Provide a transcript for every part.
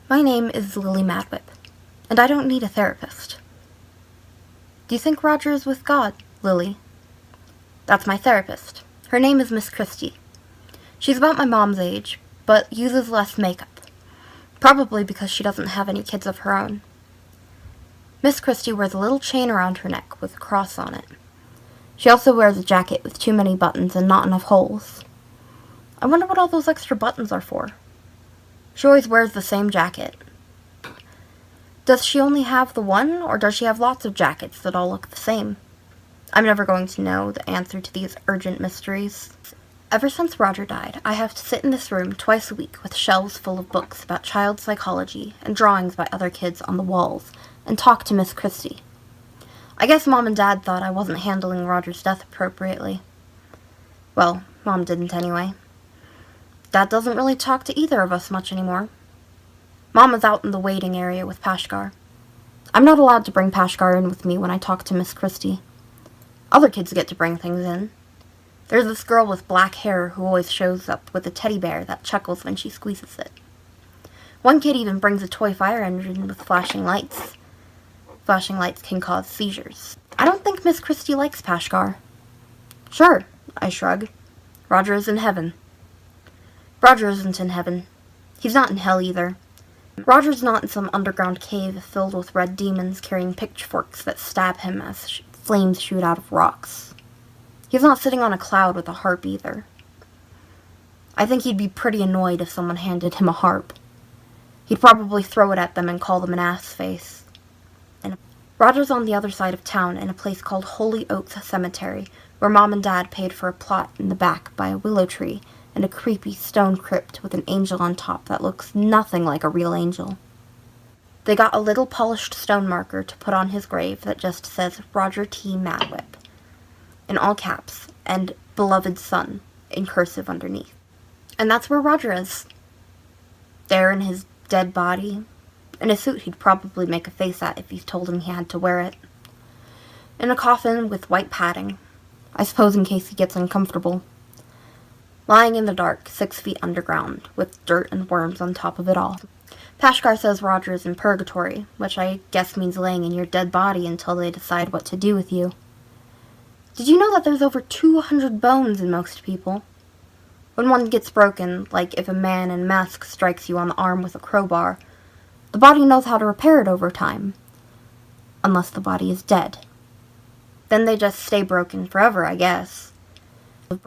My name is Lily Madwhip, and I don't need a therapist. Do you think Roger is with God, Lily? That's my therapist. Her name is Miss Christie. She's about my mom's age, but uses less makeup. Probably because she doesn't have any kids of her own. Miss Christie wears a little chain around her neck with a cross on it. She also wears a jacket with too many buttons and not enough holes. I wonder what all those extra buttons are for. She always wears the same jacket. Does she only have the one, or does she have lots of jackets that all look the same? I'm never going to know the answer to these urgent mysteries. Ever since Roger died, I have to sit in this room twice a week with shelves full of books about child psychology and drawings by other kids on the walls, and talk to Miss Christie. I guess Mom and Dad thought I wasn't handling Roger's death appropriately. Well, Mom didn't anyway. Dad doesn't really talk to either of us much anymore. Mom is out in the waiting area with Pashkar. I'm not allowed to bring Pashkar in with me when I talk to Miss Christie. Other kids get to bring things in. There's this girl with black hair who always shows up with a teddy bear that chuckles when she squeezes it. One kid even brings a toy fire engine with flashing lights. Flashing lights can cause seizures. I don't think Miss Christie likes Pashkar. Sure, I shrug. Roger is in heaven. Roger isn't in heaven. He's not in hell either. Roger's not in some underground cave filled with red demons carrying pitchforks that stab him as flames shoot out of rocks. He's not sitting on a cloud with a harp either. I think he'd be pretty annoyed if someone handed him a harp. He'd probably throw it at them and call them an ass face. And Roger's on the other side of town in a place called Holy Oaks Cemetery, where Mom and Dad paid for a plot in the back by a willow tree and a creepy stone crypt with an angel on top that looks nothing like a real angel. They got a little polished stone marker to put on his grave that just says Roger T. Madwhip in all caps, and beloved son in cursive underneath. And that's where Roger is. There in his dead body, in a suit he'd probably make a face at if you told him he had to wear it. In a coffin with white padding, I suppose in case he gets uncomfortable. Lying in the dark, 6 feet underground, with dirt and worms on top of it all. Pashkar says Roger is in purgatory, which I guess means laying in your dead body until they decide what to do with you. Did you know that there's over 200 bones in most people? When one gets broken, like if a man in mask strikes you on the arm with a crowbar, the body knows how to repair it over time. Unless the body is dead. Then they just stay broken forever, I guess.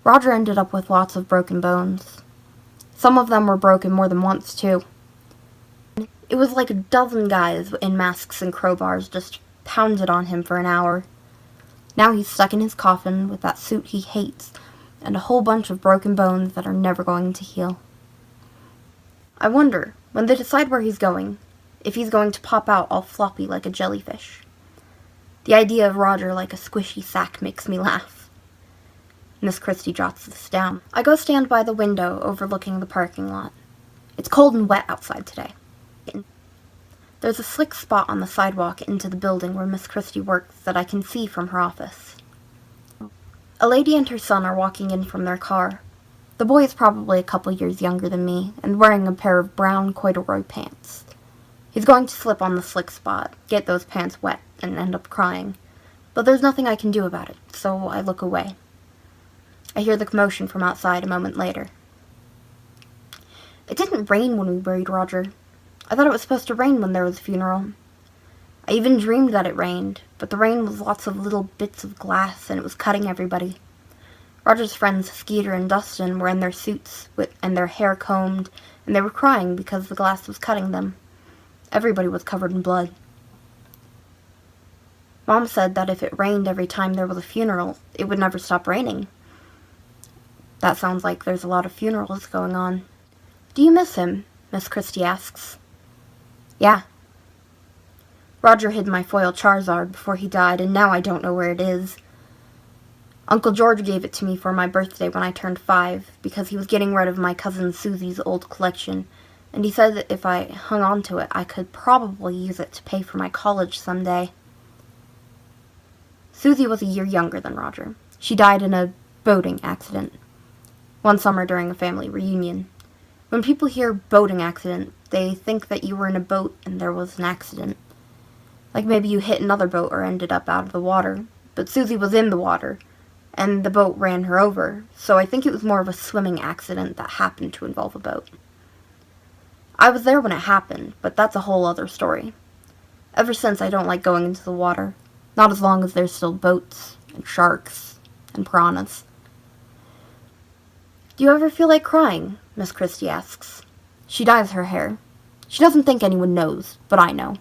Roger ended up with lots of broken bones. Some of them were broken more than once, too. It was like a dozen guys in masks and crowbars just pounded on him for an hour. Now he's stuck in his coffin with that suit he hates and a whole bunch of broken bones that are never going to heal. I wonder, when they decide where he's going, if he's going to pop out all floppy like a jellyfish. The idea of Roger like a squishy sack makes me laugh. Miss Christie jots this down. I go stand by the window overlooking the parking lot. It's cold and wet outside today. There's a slick spot on the sidewalk into the building where Miss Christie works that I can see from her office. A lady and her son are walking in from their car. The boy is probably a couple years younger than me, and wearing a pair of brown corduroy pants. He's going to slip on the slick spot, get those pants wet, and end up crying. But there's nothing I can do about it, so I look away. I hear the commotion from outside a moment later. It didn't rain when we buried Roger. I thought it was supposed to rain when there was a funeral. I even dreamed that it rained, but the rain was lots of little bits of glass and it was cutting everybody. Roger's friends Skeeter and Dustin were in their suits and their hair combed, and they were crying because the glass was cutting them. Everybody was covered in blood. Mom said that if it rained every time there was a funeral, it would never stop raining. That sounds like there's a lot of funerals going on. Do you miss him? Miss Christie asks. Yeah. Roger hid my foil Charizard before he died, and now I don't know where it is. Uncle George gave it to me for my birthday when I turned 5, because he was getting rid of my cousin Susie's old collection, and he said that if I hung on to it, I could probably use it to pay for my college someday. Susie was a year younger than Roger. She died in a boating accident. One summer during a family reunion. When people hear boating accident, they think that you were in a boat and there was an accident. Like maybe you hit another boat or ended up out of the water. But Susie was in the water, and the boat ran her over, so I think it was more of a swimming accident that happened to involve a boat. I was there when it happened, but that's a whole other story. Ever since, I don't like going into the water. Not as long as there's still boats, and sharks, and piranhas. Do you ever feel like crying? Miss Christie asks. She dyes her hair. She doesn't think anyone knows, but I know.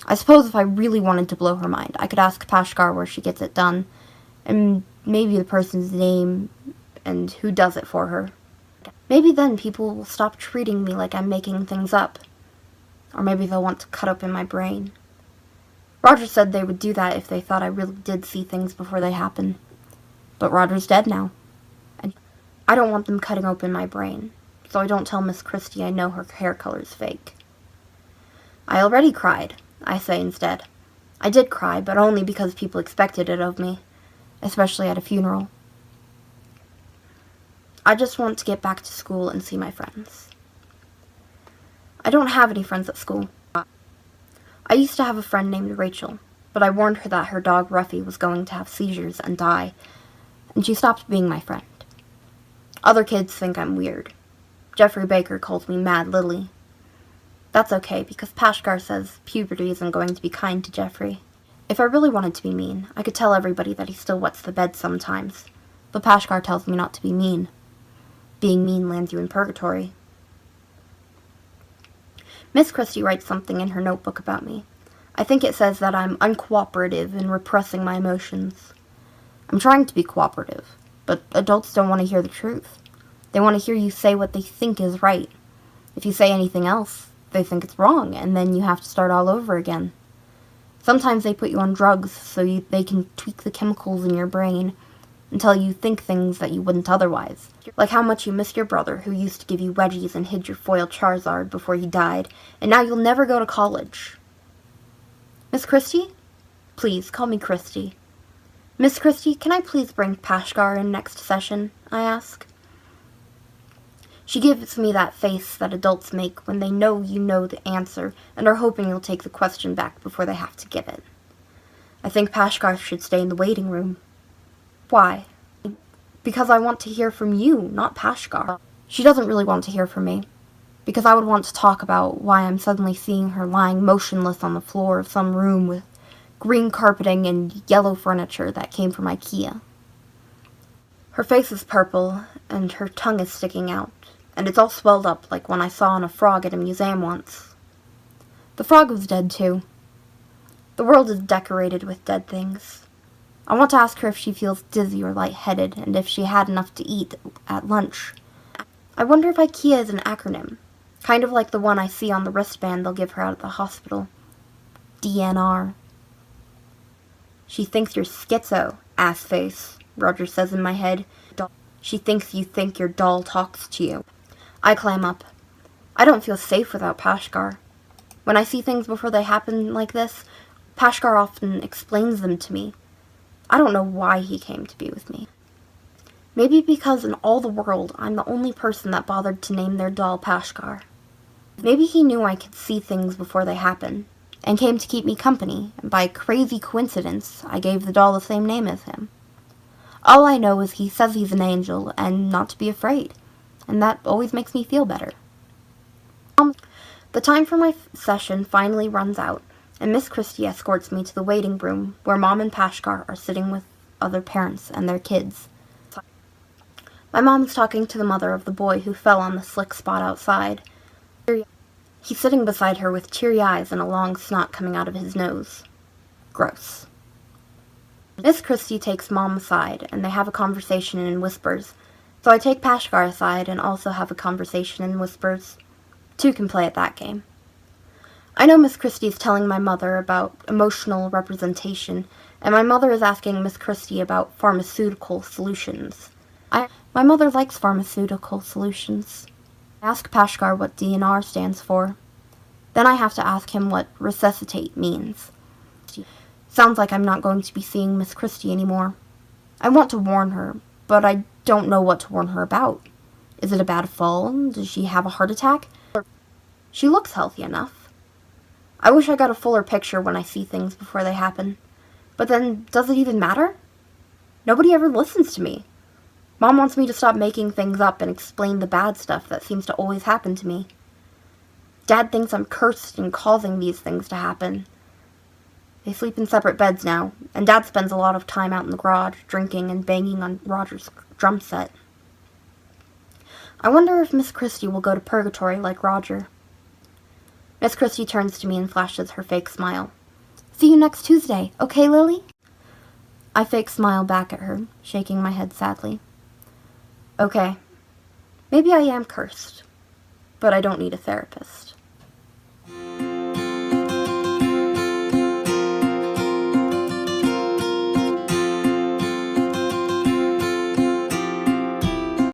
I suppose if I really wanted to blow her mind, I could ask Pashkar where she gets it done, and maybe the person's name, and who does it for her. Maybe then people will stop treating me like I'm making things up. Or maybe they'll want to cut open my brain. Roger said they would do that if they thought I really did see things before they happen. But Roger's dead now. And I don't want them cutting open my brain, so I don't tell Miss Christie I know her hair color's fake. I already cried, I say instead. I did cry, but only because people expected it of me, especially at a funeral. I just want to get back to school and see my friends. I don't have any friends at school. I used to have a friend named Rachel, but I warned her that her dog Ruffy was going to have seizures and die, and she stopped being my friend. Other kids think I'm weird. Jeffrey Baker calls me Mad Lily. That's okay, because Pashkar says puberty isn't going to be kind to Jeffrey. If I really wanted to be mean, I could tell everybody that he still wets the bed sometimes, but Pashkar tells me not to be mean. Being mean lands you in purgatory. Miss Christie writes something in her notebook about me. I think it says that I'm uncooperative and repressing my emotions. I'm trying to be cooperative, but adults don't want to hear the truth. They want to hear you say what they think is right. If you say anything else, they think it's wrong, and then you have to start all over again. Sometimes they put you on drugs so they can tweak the chemicals in your brain until you think things that you wouldn't otherwise. Like how much you miss your brother who used to give you wedgies and hid your foil Charizard before he died, and now you'll never go to college. Miss Christie? Please, call me Christie. Miss Christie, can I please bring Pashkar in next session? I ask. She gives me that face that adults make when they know you know the answer and are hoping you'll take the question back before they have to give it. I think Pashkar should stay in the waiting room. Why? Because I want to hear from you, not Pashkar. She doesn't really want to hear from me, because I would want to talk about why I'm suddenly seeing her lying motionless on the floor of some room with green carpeting and yellow furniture that came from IKEA. Her face is purple, and her tongue is sticking out, and it's all swelled up like one I saw on a frog at a museum once. The frog was dead, too. The world is decorated with dead things. I want to ask her if she feels dizzy or lightheaded, and if she had enough to eat at lunch. I wonder if IKEA is an acronym, kind of like the one I see on the wristband they'll give her out at the hospital. DNR. She thinks you're schizo, ass face, Roger says in my head. She thinks you think your doll talks to you. I climb up. I don't feel safe without Pashkar. When I see things before they happen like this, Pashkar often explains them to me. I don't know why he came to be with me. Maybe because in all the world, I'm the only person that bothered to name their doll Pashkar. Maybe he knew I could see things before they happen, and came to keep me company, and by crazy coincidence, I gave the doll the same name as him. All I know is he says he's an angel, and not to be afraid, and that always makes me feel better. The time for my session finally runs out, and Miss Christie escorts me to the waiting room where Mom and Pashkar are sitting with other parents and their kids. My mom is talking to the mother of the boy who fell on the slick spot outside. He's sitting beside her with teary eyes and a long snot coming out of his nose. Gross. Miss Christie takes Mom aside, and they have a conversation in whispers, so I take Pashkar aside and also have a conversation in whispers. Two can play at that game. I know Miss Christie is telling my mother about emotional representation, and my mother is asking Miss Christie about pharmaceutical solutions. My mother likes pharmaceutical solutions. I ask Pashkar what DNR stands for. Then I have to ask him what resuscitate means. Sounds like I'm not going to be seeing Miss Christie anymore. I want to warn her, but I don't know what to warn her about. Is it a bad fall? Does she have a heart attack? She looks healthy enough. I wish I got a fuller picture when I see things before they happen. But then, does it even matter? Nobody ever listens to me. Mom wants me to stop making things up and explain the bad stuff that seems to always happen to me. Dad thinks I'm cursed and causing these things to happen. They sleep in separate beds now, and Dad spends a lot of time out in the garage, drinking and banging on Roger's drum set. I wonder if Miss Christie will go to purgatory like Roger. Miss Christie turns to me and flashes her fake smile. See you next Tuesday, okay, Lily? I fake smile back at her, shaking my head sadly. Okay. Maybe I am cursed, but I don't need a therapist.